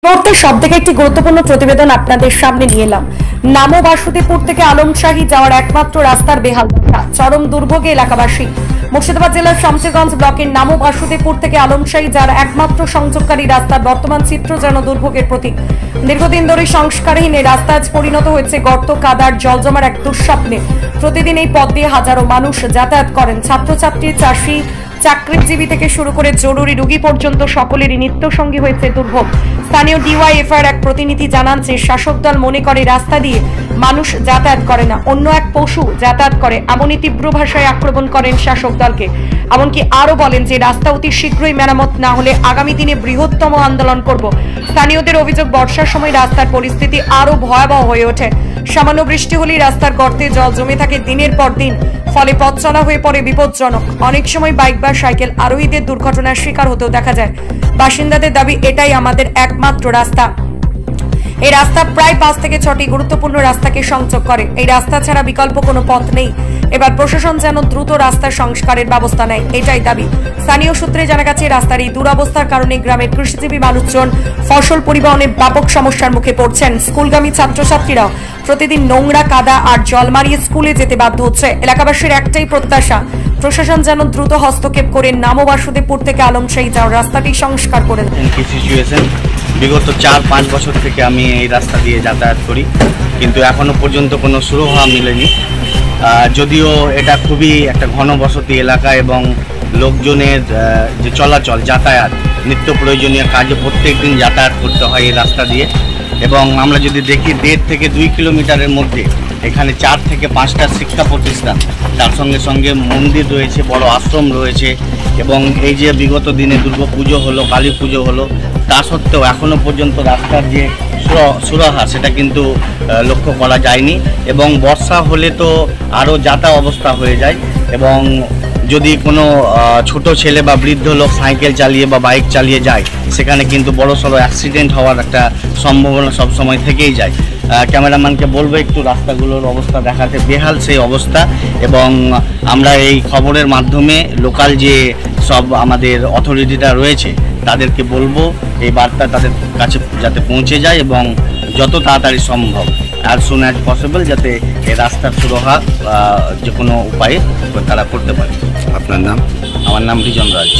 মুহূর্তে সব থেকে একটি গুরুত্বপূর্ণ প্রতিবেদন আপনাদের সামনে নিয়ে এলাম। নামো বাসুদেবপুর থেকে আলমশাহী যাওয়ার একমাত্র রাস্তার বেহাল দশা, চরম দুর্ভোগে এলাকাবাসী। মুর্শিদাবাদ জেলার শামসেরগঞ্জ ব্লকের নামো বাসুদেবপুর থেকে আলমশাহী যাওয়ার একমাত্র সংযোগকারী রাস্তার বর্তমান চিত্র যেন দুর্ভোগের প্রতীক। দীর্ঘদিন ধরে সংস্কারহীন এই রাস্তা আজ পরিণত হয়েছে গর্ত, কাদার, জল জমার এক দুঃস্বপ্নে। প্রতিদিন এই পথ দিয়ে হাজারো মানুষ যাতায়াত করেন। ছাত্রছাত্রী, চাষি, চাকরিজীবী থেকে শুরু করে জরুরি রোগী পর্যন্ত সকলেরই নিত্যসঙ্গী হয়েছে দুর্ভোগ। স্থানীয় ডিওয়াইএফআর এক প্রতিনিধি জানান যে শাসক দল মনে করে রাস্তা দিয়ে মানুষ যাতায়াত করে না, অন্য এক পশু যাতায়াত করে, এমনই তীব্র ভাষায় আক্রমণ করেন শাসক দলকে। এমনকি আরো বলেন যে রাস্তা অতি শীঘ্রই মেরামত না হলে আগামী দিনে বৃহত্তম আন্দোলন করব। স্থানীয়দের অভিযোগ, বর্ষার সময় রাস্তার পরিস্থিতি আরো ভয়াবহ হয়ে ওঠে। সামান্য বৃষ্টি হলেই রাস্তার গর্তে জল জমে থাকে দিনের পর দিন, ফলে পথ চলা হয়ে পড়ে বিপজ্জনক। অনেক সময় বাইক বা সাইকেল আরোহীদের দুর্ঘটনার শিকার হতেও দেখা যায়। বাসিন্দাদের দাবি, এটাই আমাদের একমাত্র রাস্তা। এই রাস্তা প্রায় 5 থেকে 6টি গুরুত্বপূর্ণ রাস্তাকে সংযোগ করে। এই রাস্তা ছাড়া বিকল্প কোনো পথ নেই। এবার প্রশাসন যেন দ্রুত রাস্তার সংস্কারের ব্যবস্থা নেয়, এটাই দাবি। স্থানীয় সূত্রে জানা গেছে, রাস্তার এই দুরবস্থার কারণে গ্রামের কৃষিজীবী মানুষজন ফসল পরিবহনে ব্যাপক সমস্যার মুখে পড়ছেন। স্কুলগামী ছাত্রছাত্রীরাও প্রতিদিন নোংরা, কাদা আর জল মারিয়ে স্কুলে যেতে বাধ্য হচ্ছে। এলাকাবাসীর একটাই প্রত্যাশা, প্রশাসন যেন দ্রুত হস্তক্ষেপ করে নামো বাসুদেবপুর থেকে আলমশাহী যাওয়ার রাস্তাটি সংস্কার করে দেন। বিগত 4-5 বছর থেকে আমি এই রাস্তা দিয়ে যাতায়াত করি, কিন্তু এখনো পর্যন্ত কোনো সুরাহা মিলেনি। যদিও এটা খুবই একটা ঘনবসতি এলাকা এবং লোকজনের যে চলাচল, যাতায়াত, নিত্য প্রয়োজনীয় কাজে প্রত্যেক দিন যাতায়াত করতে হয় এই রাস্তা দিয়ে। এবং আমরা যদি দেখি 1.5 থেকে 2 কিলোমিটারের মধ্যে এখানে 4 থেকে 5টা শিক্ষা প্রতিষ্ঠান, তার সঙ্গে সঙ্গে মন্দির রয়েছে, বড় আশ্রম রয়েছে। এবং এই যে বিগত দিনে দুর্গাপুজো হলো, কালী পুজো হলো, তা সত্ত্বেও এখনও পর্যন্ত রাস্তার যে সুরাহা সেটা কিন্তু লক্ষ্য করা যায়নি। এবং বর্ষা হলে তো আরও যাতা অবস্থা হয়ে যায়। এবং যদি কোনো ছোট ছেলে বা বৃদ্ধ লোক সাইকেল চালিয়ে বা বাইক চালিয়ে যায়, সেখানে কিন্তু বড়সড় অ্যাক্সিডেন্ট হওয়ার একটা সম্ভাবনা সবসময় থেকেই যায়। ক্যামেরাম্যানকে বলবো একটু রাস্তাগুলোর অবস্থা দেখাতে, বেহাল সেই অবস্থা। এবং আমরা এই খবরের মাধ্যমে লোকাল যে সব আমাদের অথরিটিটা রয়েছে তাদেরকে বলবো এই বার্তা তাদের কাছে যাতে পৌঁছে যায় এবং যত তাড়াতাড়ি সম্ভব, as soon as possible, যাতে এই রাস্তার সুরাহা যে কোনো উপায়ে তারা করতে পারে। আপনার নাম? আমার নাম বিজন রাজ।